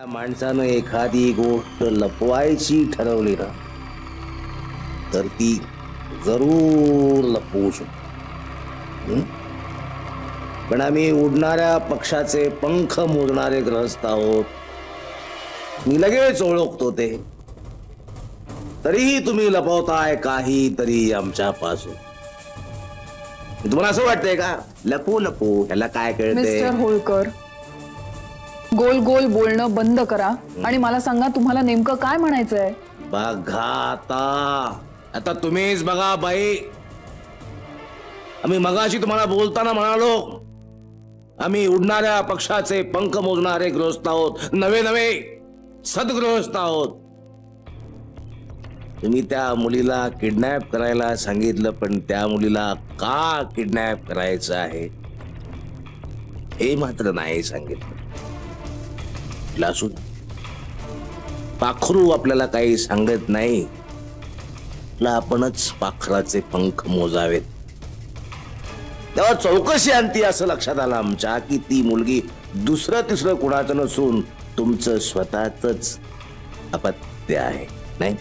माणसानं एखादी गोष्ट लपवायची ठरवली ना तर ती जरूर लपवू शकतो. पण आम्ही उडणाऱ्या पक्षाचे पंख मोजणारे ग्रहस्थ आहोत. मी लगेच ओळखतो ते. तरीही तुम्ही लपवताय काहीतरी आमच्यापासून. तुम्हाला असं वाटतंय का लपू लपू ह्याला काय कळतंय? मिस्टर होळकर, गोल गोल बोलणं बंद करा आणि मला सांगा तुम्हाला नेमकं काय म्हणायचंय. बघा आता तुम्हीच बघा बाई. आम्ही मगाशी तुम्हाला बोलताना म्हणालो आम्ही उडणाऱ्या पक्षाचे पंख मोजणारे गृहस्थ आहोत. नवे नवे सद्गृहस्थ आहोत. तुम्ही त्या मुलीला किडनॅप करायला सांगितलं, पण त्या मुलीला का किडनॅप करायचं आहे हे मात्र नाही सांगितलं. पाखरू आपल्याला काही सांगत नाही. आपणच पाखराचे पंख मोजावेत. तेव्हा चौकशी आणती असं लक्षात आलं आमच्या की ती मुलगी दुसरं तिसरं कुणाचं नसून तुमचं स्वतःच अपत्य आहे. नाही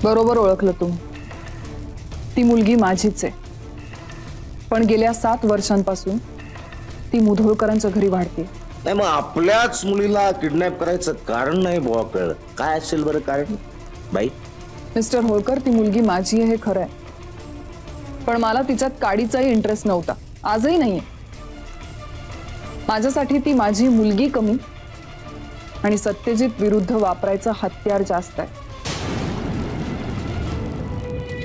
बरोबर ओळखलं तुम्ही. ती मुलगी माझीच आहे. पण गेल्या 7 वर्षांपासून ती मुधोळकरांच्या घरी वाढते. नाही मग आपल्याच मुलीला किडनॅप करायचं कारण नाही बुवा कळलं. काय असेल बरं कारण बाई? मिस्टर होळकर, ती मुलगी माझी आहे हे खरं आहे, पण मला तिच्यात काडीचाही इंटरेस्ट नव्हता. आजही नाहीये. माझ्यासाठी ती माझी मुलगी कमी आणि सत्यजित विरुद्ध वापरायचं हत्यार जास्त आहे.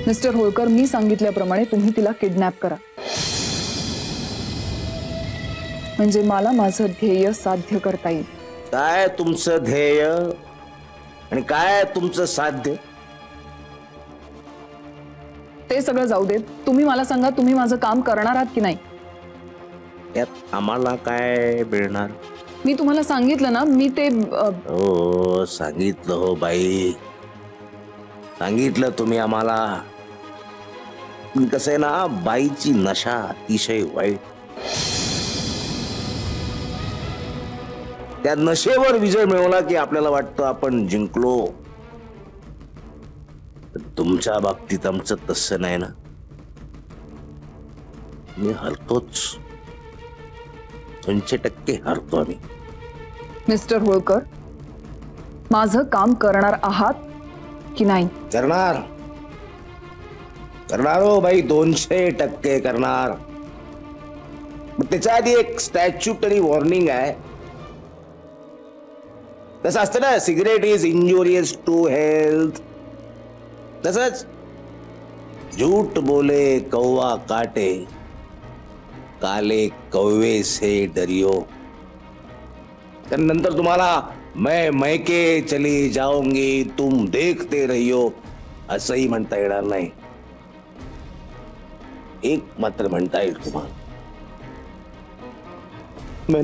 मिस्टर होळकर, मी सांगितल्याप्रमाणे तुम्ही तिला किडनॅप करा, म्हणजे मला माझं ध्येय साध्य करता येईल. काय तुमचं ध्येय आणि काय तुमचं साध्य ते सगळं जाऊ देत. तुम्ही मला सांगा, तुम्ही माझं काम करणार आहात की नाही? यात आम्हाला काय मिळणार? मी तुम्हाला सांगितलं ना, मी ते हो सांगितलं. हो बाई सांगितलं तुम्ही आम्हाला. कसं आहे ना, बाईची नशा अतिशय वाईट. त्या नशेवर विजय मिळवला की आपल्याला वाटतं आपण जिंकलो. तुमच्या बाबतीत आमचं तसं नाही ना. मी हरतोच. 200% हरतो आम्ही. मिस्टर होळकर, माझं काम करणार आहात की नाही? करणार करणार हो बाई. 200% करणार. त्याच्या आधी एक स्टॅच्युटरी वॉर्निंग आहे. तसं असतं ना, cigarette is injurious to health. तसंच झूठ बोले कौवा काटे, काले कौवे से डरियो. नंतर तुम्हाला मैं मैके चली जाऊंगी तुम देखते रहियो असंही म्हणता येणार नाही. एक मात्र म्हणता येईल तुम्हाला, मैं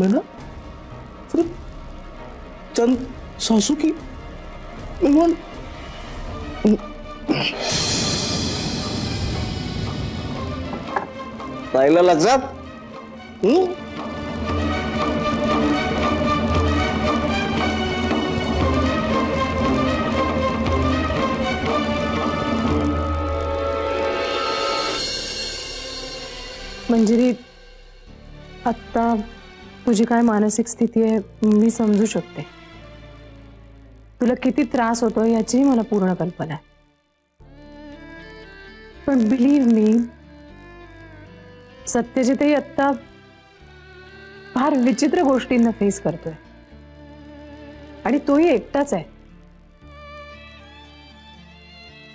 ना सिर्फ चंद सासू की मेहमान. राहिला लक्षात? मंजिरी, आता तुझी काय मानसिक स्थिती आहे मी समजू शकते. तुला किती त्रास होतो याची मला पूर्ण कल्पना आहे. पण बिलीव्ह मी, सत्यजितही आता फार विचित्र गोष्टींना फेस करतोय आणि तोही एकटाच आहे.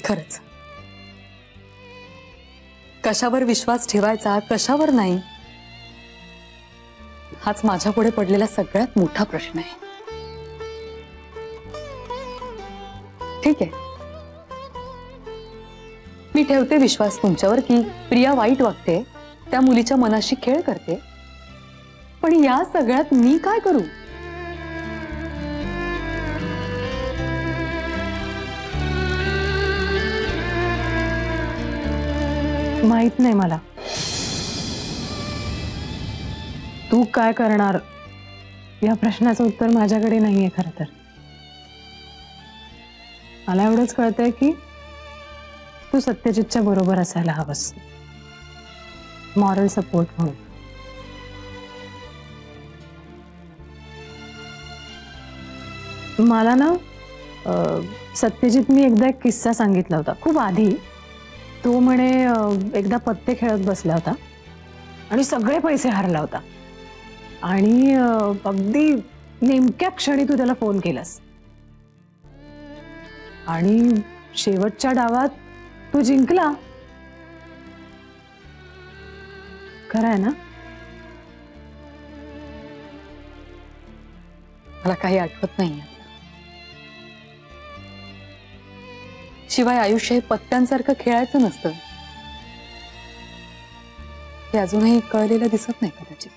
खरंच कशावर विश्वास ठेवायचा कशावर नाही हाच माझ्या पुढे पडलेला सगळ्यात मोठा प्रश्न आहे. ठीक आहे, मी ठेवते विश्वास तुमच्यावर की प्रिया वाईट वागते, त्या मुलीच्या मनाशी खेळ करते. पण या सगळ्यात मी काय करू? माहित नाही मला. तू काय करणार या प्रश्नाचं उत्तर माझ्याकडे नाहीये. खरं तर मला एवढंच कळतंय की तू सत्यजितच्या बरोबर असायला हवंस, मॉरल सपोर्ट म्हणून. मला ना सत्यजित मी एकदा एक किस्सा सांगितला होता खूप आधी. तो म्हणे एकदा पत्ते खेळत बसला होता आणि सगळे पैसे हरला होता आणि अगदी नेमक्या क्षणी तू त्याला फोन केलास आणि शेवटच्या डावात तू जिंकला. खरं आहे ना? मला काही आठवत नाही. शिवाय आयुष्य हे पत्त्यांसारखं खेळायचं नसतं हे अजूनही कळलेलं दिसत नाही कदाचित.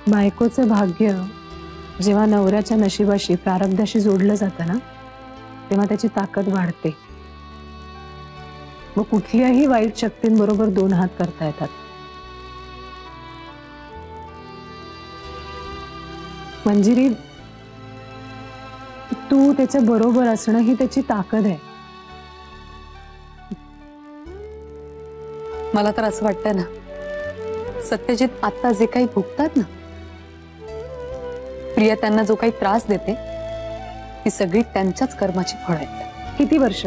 बायकोचं भाग्य जेव्हा नवऱ्याच्या नशिबाशी प्रारब्धाशी जोडलं जातं ना तेव्हा त्याची ताकद वाढते. मग कुठल्याही वाईट शक्तींबरोबर दोन हात करता येतात. मंजिरी, तू त्याच्या बरोबर असणं ही त्याची ताकद आहे. मला तर असं वाटतं ना, सत्यजित आता जे काही भुगतात ना, प्रिया त्यांना जो काही त्रास देते ती सगळी त्यांच्याच कर्माची फळं आहेत. किती वर्ष?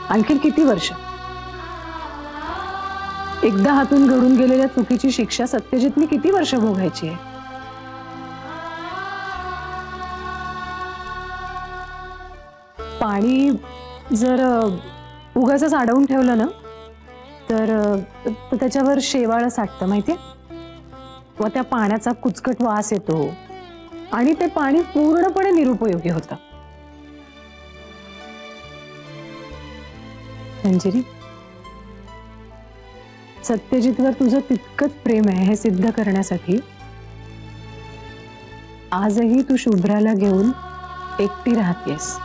आणखी किती वर्ष? एकदा हातून घडून गेलेल्या चुकीची शिक्षा सत्यजितने किती वर्ष भोगायची आहे? पाणी जर उगाचच अडवून ठेवलं ना तर त्याच्यावर शेवाळ साठतं माहितीये, व त्या पाण्याचा कुचकट वास येतो आणि ते पाणी पूर्णपणे निरुपयोगी होतं. मंजिरी, सत्यजितवर तुझं तितकंच प्रेम आहे हे सिद्ध करण्यासाठी आजही तू शुभ्राला घेऊन एकटी राहतेस.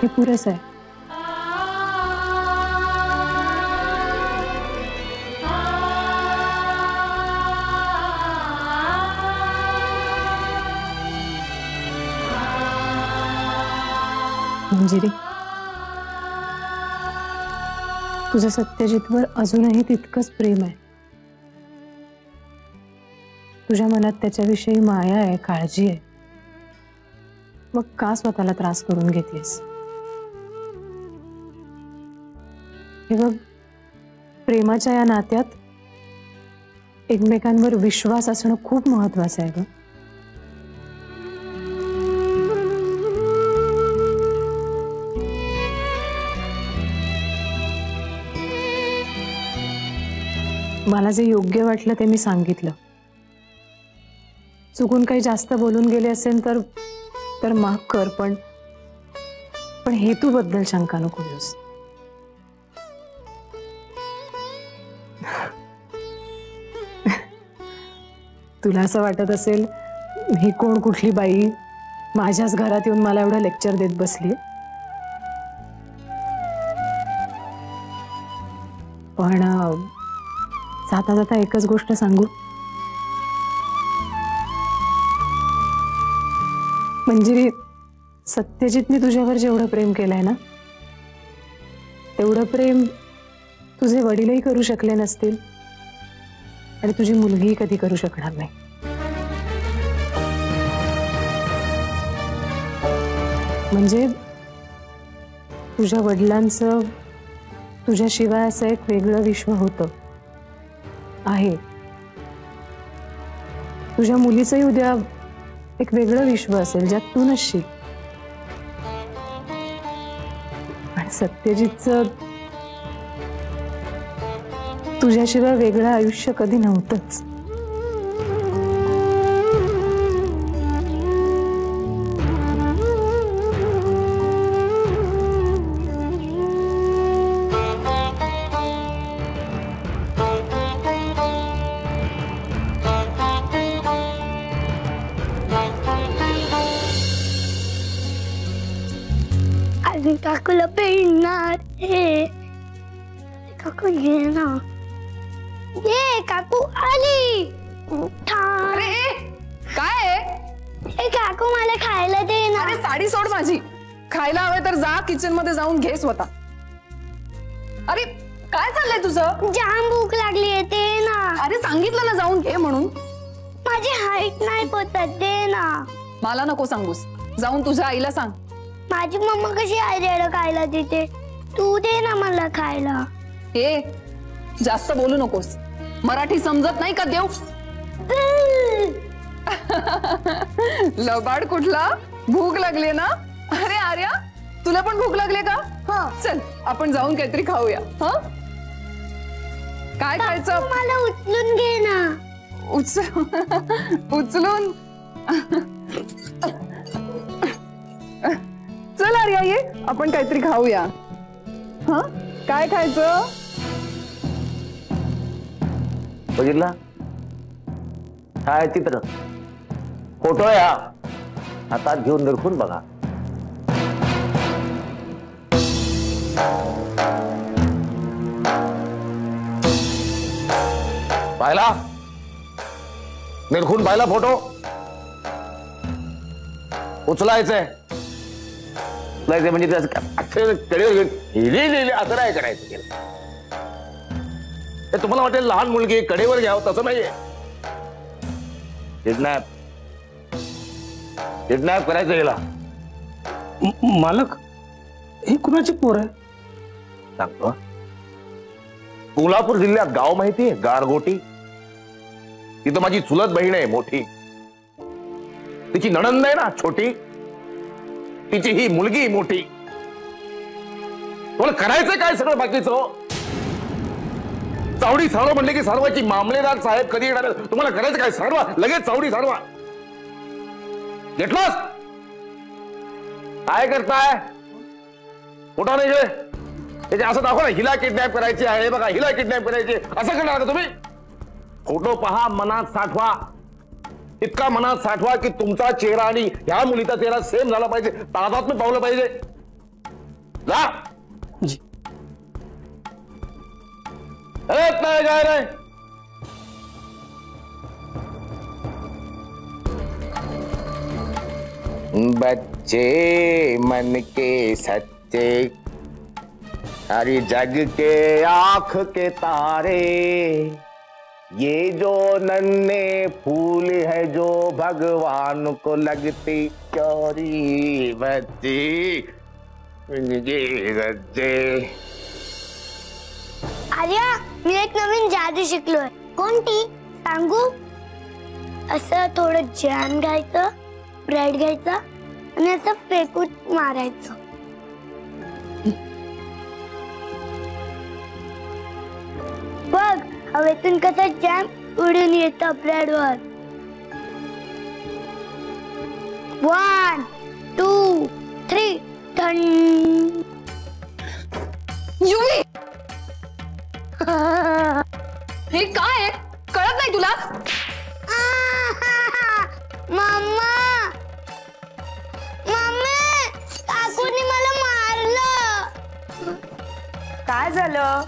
हे पुरेसं आहे. मंजिरी, तुझं सत्यजितवर अजूनही तितकंच प्रेम आहे. तुझ्या मनात त्याच्याविषयी माया आहे, काळजी आहे. मग का स्वतःला त्रास करून घेतेस? हे बघ, प्रेमाच्या या नात्यात एकमेकांवर विश्वास असणं खूप महत्वाचं आहे ग. मला जे योग्य वाटलं ते मी सांगितलं. चुकून काही जास्त बोलून गेले असेल तर माफ कर, पण हेतूबद्दल शंका नको घेऊस. तुला असं वाटत असेल ही कोण कुठली बाई माझ्याच घरात येऊन मला एवढं लेक्चर देत बसली, पण जाता जाता एकच गोष्ट सांगू. मंजिरी, सत्यजितने तुझ्यावर जेवढं प्रेम केलंय ना तेवढं प्रेम तुझे वडीलही करू शकले नसतील आणि तुझी मुलगी कधी करू शकणार नाही. म्हणजे तुझ्या वडिलांचं तुझ्याशिवाय असं एक वेगळं विश्व होतं आहे. तुझ्या मुलीचंही उद्या एक वेगळं विश्व असेल ज्यात तू नसशील. आणि सत्यजितचं तुझ्याशिवाय वेगळं आयुष्य कधी नव्हतंच. अजून काकूला पेणार हे काकू ये ना ये काकू आली अरे काय आहे? ए काकू मला खायला दे ना. अरे साडी सोड माझी. खायला हवे तर जा किचन मध्ये जाऊन घे स्वतः. अरे काय चाललंय तुझं? जाम भूक लागली आहे ते ना. अरे सांगितलं ना जाऊन घे म्हणून. माझी हाईट नाही पोचत दे ना. मला नको सांगूस. जाऊन तुझ्या आईला सांग. माझी मम्मा कशी आयडिया खायला देते. तू दे ना मला खायला. हे जास्त बोलू नकोस. मराठी समजत नाही का देव? लबाड कुठला? भूक लागली ना? अरे आर्या तुला पण भूक लागली का? चल आपण जाऊन काहीतरी खाऊया. काय खायचं? मला उचलून घे ना. उचलून चल आर्या ये आपण काहीतरी खाऊया. काय खायचं? बघितला छायाचित्र फोटो या हातात घेऊन निरखून बघा. पाहिला निरखून पाहिला फोटो. उचलायचंय म्हणजे असं नाही करायचं. ते तुम्हाला वाटेल लहान मुलगी कडेवर घ्यावं तसं नाहीये. किडनॅप करायचं गेला. मालक ही कुणाची पोर आहे? सांगतो. कोल्हापूर जिल्ह्यात गाव माहितीये गारगोटी. तिथं माझी चुलत बहीण आहे मोठी. तिची नणंद आहे ना छोटी. तिची ही मुलगी मोठी. तुम्हाला करायचंय काय सगळं बाकीचं? चावडी साडवा म्हणले की साडवाची मामलेदार साहेब कधी येणार? तुम्हाला करायचं काय? साडवा लगेच चावडी साडवा. घेतलास? काय करताय? कुठं नाही गे? त्याचे असं दाखवा ना हिला किडनॅप करायची आहे बघा. हिला किडनॅप करायची असं करणार का तुम्ही? फोटो पहा मनात साठवा. इतका मनात साठवा की तुमचा चेहरा आणि ह्या मुलीचा चेहरा सेम झाला पाहिजे. तादात्म्य पावलं पाहिजे. जा नाही काय नाही. बच्चे मन के सच्चे सारी जग के आंख के तारे ये जो नन्हे फूल है जो भगवान को लगती चोरी बच्चे बच्चे. आर्या मी एक नवीन जादू शिकलोय. कोणती सांगू? असं थोडं जॅम घ्यायचं ब्रेड घ्यायचं आणि असं फेकून मारायचं. बघ हवेतून कसं जॅम उडून येतं ब्रेडवर. 1 2 3 थंड. युवी हे काय आहे? कळत नाही तुला? मम्मा मम्मी काकूने मला मारलं. काय झालं?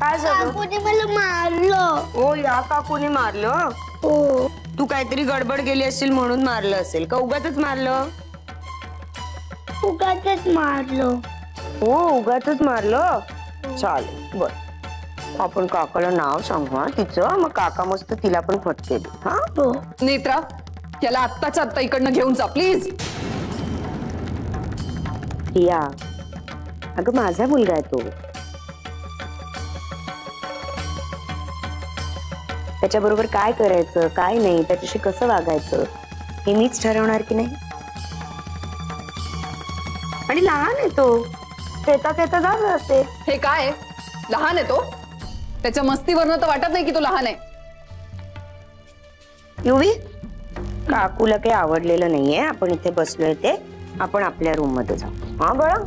काय झालं? काकूने मला मारलं. ओ या काकूने मारलं? हो. तू काहीतरी गडबड केली असेल म्हणून मारलं असेल का उगाचच मारलं? उगाचच मारलं. हो उगाचच मारलं. चालेल बर आपण काकाला नाव सांगू हा तिचं. मग काका मस्त तिला पण फटके दे. हा हो. नेत्रा याला आत्ताच्या आत्ता इकडनं घेऊन जा प्लीज. या अगं माझा मुलगा आहे तो. त्याच्याबरोबर काय करायचं काय नाही त्याच्याशी कसं वागायचं हे मीच ठरवणार की नाही. आणि लहान आहे तो. खेळता खेळता झालं असेल. हे काय लहान आहे तो? त्याच्या मस्तीवरनं तर वाटत नाही की तो लहान आहे. युवी काकूला काही आवडलेलं नाहीये. आपण इथे बसलोय ते आपण आपल्या रूम मध्ये जाऊ. हा बाळा.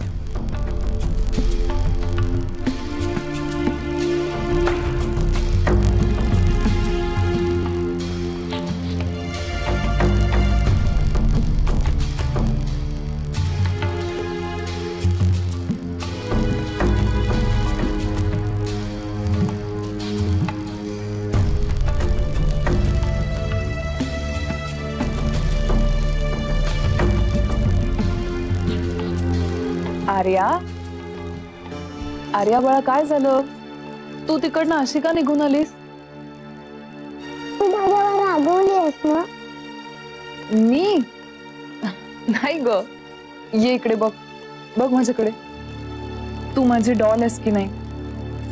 आर्या, आर्या बाळा, काय झालं? तू तिकडनं अशी का निघून आलीस? तू माझ्यावर रागवली आहेस ना? मी नाही ग. ये इकडे बघ, बघ माझ्याकडे. तू माझी डॉल आहेस की नाही,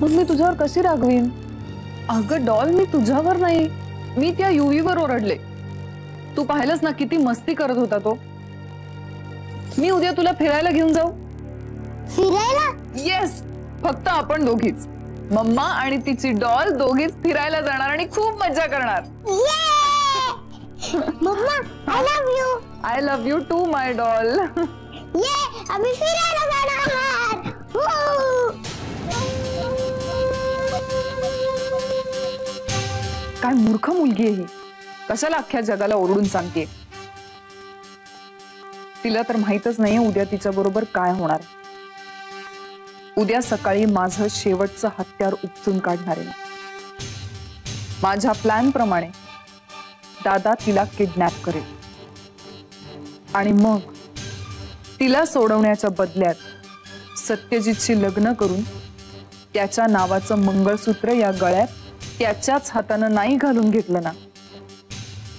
मग मी तुझ्यावर कशी रागवीन? अगं डॉल, मी तुझ्यावर नाही, मी त्या युवीवर ओरडले. तू पाहिलंस ना किती मस्ती करत होता तो. मी उद्या तुला फिरायला घेऊन जाऊ. फिरायला? येस, फक्त आपण दोघीच, मम्मा आणि तिची डॉल दोघीच फिरायला जाणार आणि खूप मजा करणार. मम्मा, I love you. I love you too my doll. ये, आम्ही फिरायला जाणार. काय मूर्ख मुलगी आहे ही, कशाला अख्ख्या जगाला ओरडून सांगते. तिला तर माहितच नाहीये उद्या तिच्या बरोबर काय होणार. उद्या सकाळी माझं शेवटचं हत्यार उपसून काढणार आहे. माझ्या प्लॅन प्रमाणे दादा तिला किडनॅप करेल आणि मग तिला सोडवण्याच्या बदल्यात सत्यजितशी लग्न करून त्याच्या नावाचं मंगळसूत्र या गळ्यात त्याच्याच हातानं नाही घालून घेतलं ना,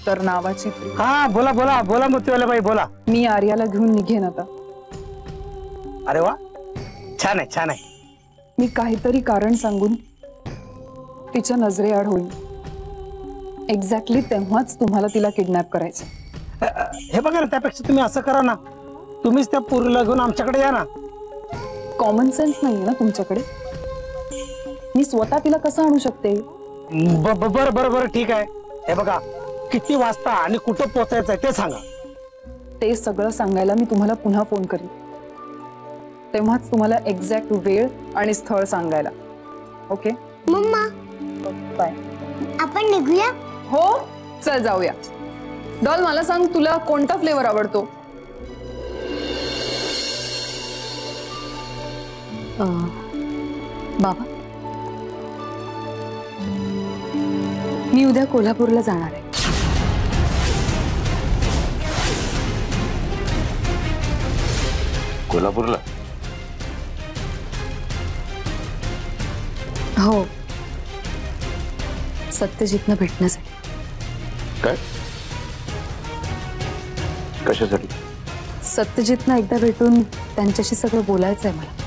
तर नावाची. हा, बोला बोला बोला मोतीवाला बाई, बोला. मी आर्याला घेऊन निघेन आता. अरे वा, छान आहे, छान आहे. मी काहीतरी कारण सांगून तिच्या नजरेआड होईन. एक्झॅक्टली तेव्हाच तुम्हाला तिला किडनॅप करायचं. हे बघा ना, त्यापेक्षा तुम्ही असं करा ना, तुम्हीच त्या पोरीला घेऊन आमच्याकडे या ना. कॉमन सेन्स नाहीये ना तुमच्याकडे? मी स्वतः तिला कसं आणू शकते? बरं बरं बरं, ठीक आहे. हे बघा, किती वाजता आणि कुठं पोहोचायचंय ते सांगा. ते सगळं सांगायला मी तुम्हाला पुन्हा फोन करीन, तेव्हाच तुम्हाला एक्झॅक्ट वेळ आणि स्थळ सांगायला. ओके मम्मा, बाय. आपण निघूया? हो, चल जाऊया. डॉल, मला सांग, तुला कोणता फ्लेवर आवडतो? बाबा, मी उद्या कोल्हापूरला जाणार आहे. कोल्हापूरला? हो, सत्यजितनं भेटण्यासाठी. काय? कशासाठी? सत्यजितनं एकदा भेटून त्यांच्याशी सगळं बोलायचं आहे मला.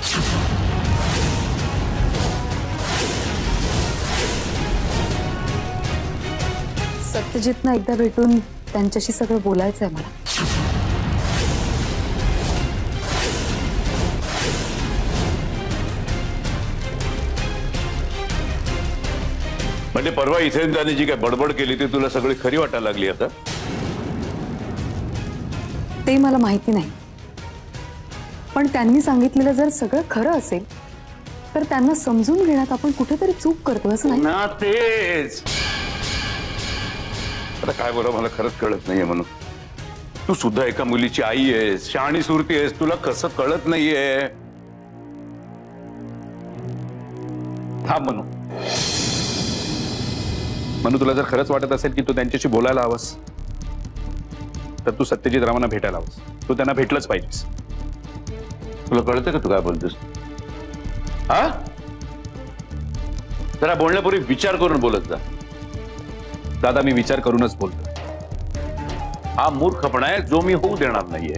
सत्यजितनं एकदा भेटून त्यांच्याशी सगळं बोलायचं आहे मला. म्हणजे परवा इथे त्याने जी काय बडबड केली ती तुला सगळी खरी वाटायला लागली आता? ते मला माहिती नाही, पण त्यांनी सांगितलेलं जर सगळं खरं असेल तर त्यांना समजून घेण्यात आपण कुठेतरी चूक करतो, असं नाही ना? तेच आता काय बरं, मला खरंच कळत नाहीये. म्हणून तू सुद्धा एका मुलीची आई आहेस, शहाणी सुरती आहेस, तुला कसं कळत नाहीये? थांब म्हणू. म्हणून तुला जर खरंच वाटत असेल की तू त्यांच्याशी बोलायला हवंस, तर तू सत्यजित रावांना भेटायला हवंस. तू त्यांना भेटलंच पाहिजेस. तुला कळतं का तू काय बोलतोस? हा, जरा बोलण्यापूर्वी विचार करून बोलत जा. दादा, मी विचार करूनच बोलतो. हा मूर्खपणा आहे जो मी होऊ देणार नाहीये.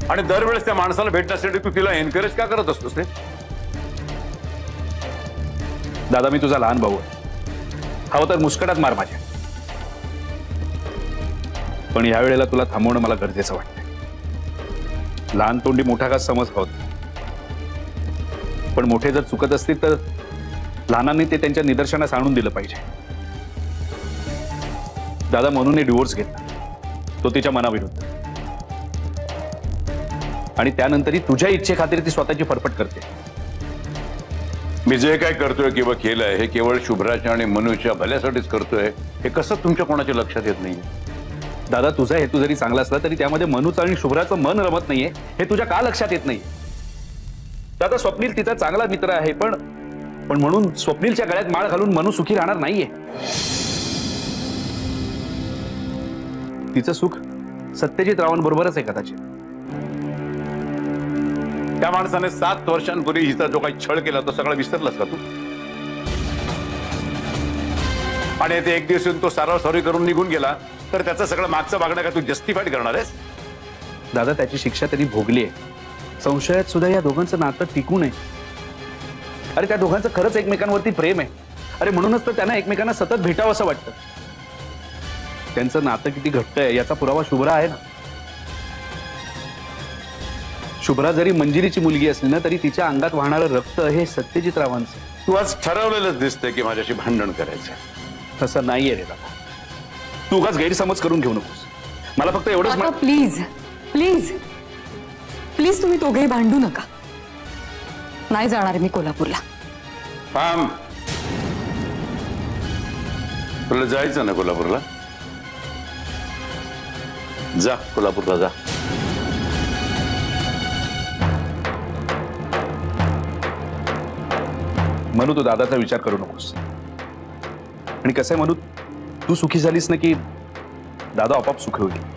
आणि दरवेळेस त्या माणसाला भेटण्यासाठी तू तिला एनकरेज का करत असतोस रे? दादा, मी तुझा लहान भाऊ आहे. हवं तर मुस्कटात मार माझ्या, पण या वेळेला तुला थांबवणं मला गरजेचं वाटतंय. लहान तोंडी मोठा का समज होत, पण मोठे जर चुकत असतील तर लहानांनी ते त्यांच्या निदर्शनास आणून दिलं पाहिजे. दादा, म्हणून डिवोर्स घेतला तो तिच्या मनाविरुद्ध, आणि त्यानंतरही तुझ्या इच्छेखातीर ती स्वतःची फरफट करते. मी जे काय करतोय किंवा केलंय हे केवळ शुभ्राच्या आणि मनूच्या भल्यासाठीच करतोय, हे कसं तुमच्या कोणाच्या लक्षात येत नाहीये? दादा, तुझा हेतू जरी चांगला असला तरी त्यामध्ये मनूचं आणि शुभ्राचं मन रमत नाहीये, हे तुझ्या का लक्षात येत नाहीये? दादा, स्वप्नील तिचा चांगला मित्र आहे, पण म्हणून स्वप्नीलच्या गळ्यात माळ घालून मनू सुखी राहणार नाहीये. तिचं सुख सत्यजित रावांबरोबरच आहे कदाचित. त्या माणसाने 7 वर्षांपूर्वी हिचा जो काही छळ केला तो सगळा विसरलास का तू? आणि ते एक दिवस येऊन तो सारळ सॉरी करून निघून गेला तर त्याचं सगळं मागचं मागणं का तू जस्टिफाईड करणार आहेस? दादा त्याची शिक्षा त्यांनी भोगली आहे. संशयात सुद्धा या दोघांचं नातं टिकू नये. अरे त्या दोघांचं खरंच एकमेकांवरती प्रेम आहे. अरे म्हणूनच तर त्यांना एकमेकांना सतत भेटावं असं वाटतं. त्यांचं नातं किती घट्ट आहे याचा पुरावा शुभ्रा आहे ना. शुभ्रा जरी मंजिरीची मुलगी असली ना तरी तिच्या अंगात वाहणारं रक्त हे सत्यजित रावांचं. तू आज ठरवलेलंच दिसतंय की माझ्याशी भांडण करायचं. तसं नाहीये रे दादा. तू उगाच गैरसमज करून घेऊ नकोस. मला फक्त एवढंच काका प्लीज प्लीज प्लीज तुम्ही दोघेही भांडू नका. नाही जाणार मी कोल्हापूरला. थांब. तुला जायचं ना कोल्हापूरला? जा कोल्हापूरला जा. मनू तू दादाचा विचार करू नकोस. आणि कसं आहे मनू, तू सुखी झालीस ना की दादा आपोआप सुखी होईल.